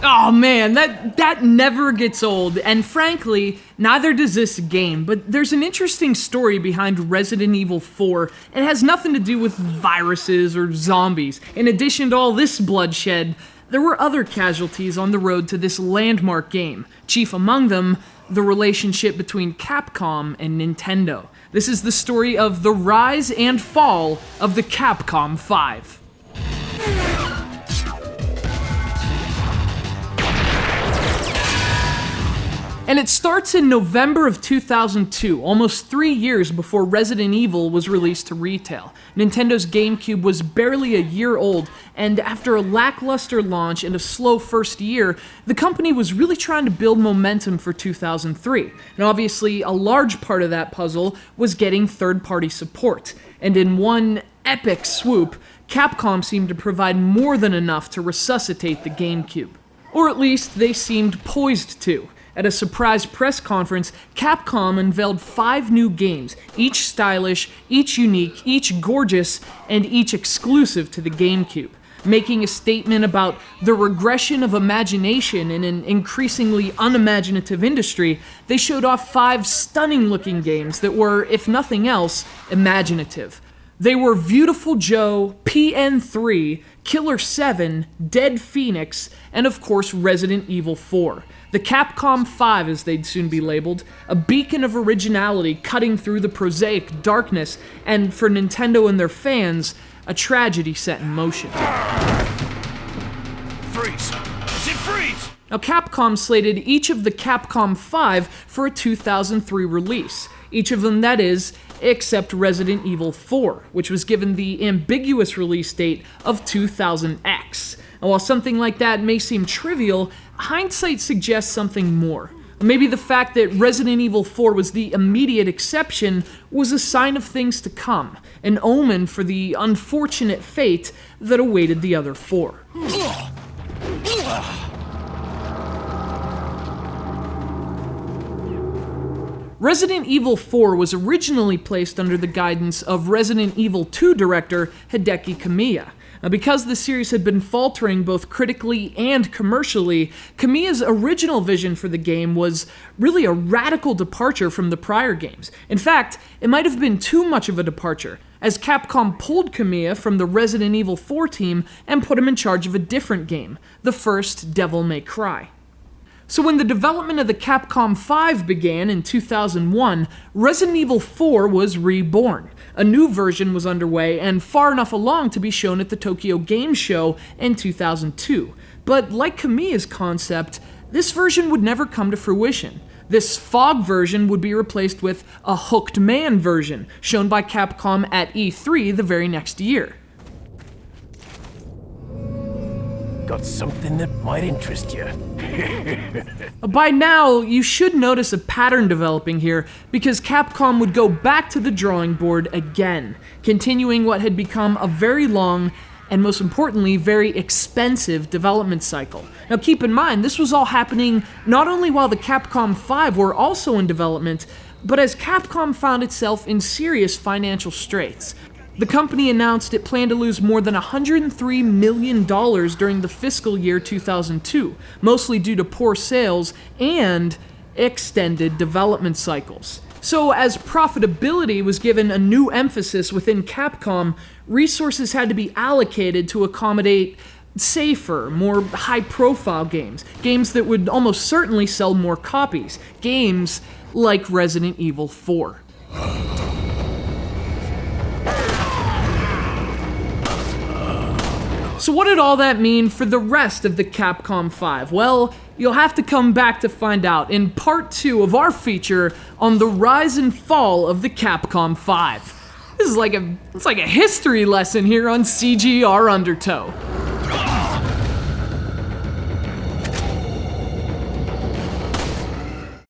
Oh man, that never gets old, and frankly, neither does this game, but there's an interesting story behind Resident Evil 4. It has nothing to do with viruses or zombies. In addition to all this bloodshed, there were other casualties on the road to this landmark game, chief among them, the relationship between Capcom and Nintendo. This is the story of the rise and fall of the Capcom Five. And it starts in November of 2002, almost 3 years before Resident Evil was released to retail. Nintendo's GameCube was barely a year old, and after a lackluster launch and a slow first year, the company was really trying to build momentum for 2003. And obviously, a large part of that puzzle was getting third-party support. And in one epic swoop, Capcom seemed to provide more than enough to resuscitate the GameCube. Or at least, they seemed poised to. At a surprise press conference, Capcom unveiled 5 new games, each stylish, each unique, each gorgeous, and each exclusive to the GameCube. Making a statement about the regression of imagination in an increasingly unimaginative industry, they showed off 5 stunning-looking games that were, if nothing else, imaginative. They were Viewtiful Joe, P.N.03, Killer7, Dead Phoenix, and of course Resident Evil 4. The Capcom Five, as they'd soon be labeled, a beacon of originality cutting through the prosaic darkness, and for Nintendo and their fans, a tragedy set in motion. Freeze! I said freeze! Now Capcom slated each of the Capcom Five for a 2003 release. Each of them, that is, except Resident Evil 4, which was given the ambiguous release date of 2000X. And while something like that may seem trivial, hindsight suggests something more. Maybe the fact that Resident Evil 4 was the immediate exception was a sign of things to come, an omen for the unfortunate fate that awaited the other 4. Resident Evil 4 was originally placed under the guidance of Resident Evil 2 director Hideki Kamiya. Now, because the series had been faltering both critically and commercially, Kamiya's original vision for the game was really a radical departure from the prior games. In fact, it might have been too much of a departure, as Capcom pulled Kamiya from the Resident Evil 4 team and put him in charge of a different game, the first Devil May Cry. So when the development of the Capcom Five began in 2001, Resident Evil 4 was reborn. A new version was underway and far enough along to be shown at the Tokyo Game Show in 2002. But like Kamiya's concept, this version would never come to fruition. This fog version would be replaced with a hooked man version, shown by Capcom at E3 the very next year. Got something that might interest you. By now, you should notice a pattern developing here, because Capcom would go back to the drawing board again, continuing what had become a very long, and most importantly, very expensive development cycle. Now keep in mind, this was all happening not only while the Capcom 5 were also in development, but as Capcom found itself in serious financial straits. The company announced it planned to lose more than $103 million during the fiscal year 2002, mostly due to poor sales and extended development cycles. So as profitability was given a new emphasis within Capcom, resources had to be allocated to accommodate safer, more high-profile games that would almost certainly sell more copies, games like Resident Evil 4. So what did all that mean for the rest of the Capcom 5? Well, you'll have to come back to find out in part 2 of our feature on the rise and fall of the Capcom 5. This is like a history lesson here on CGRundertow.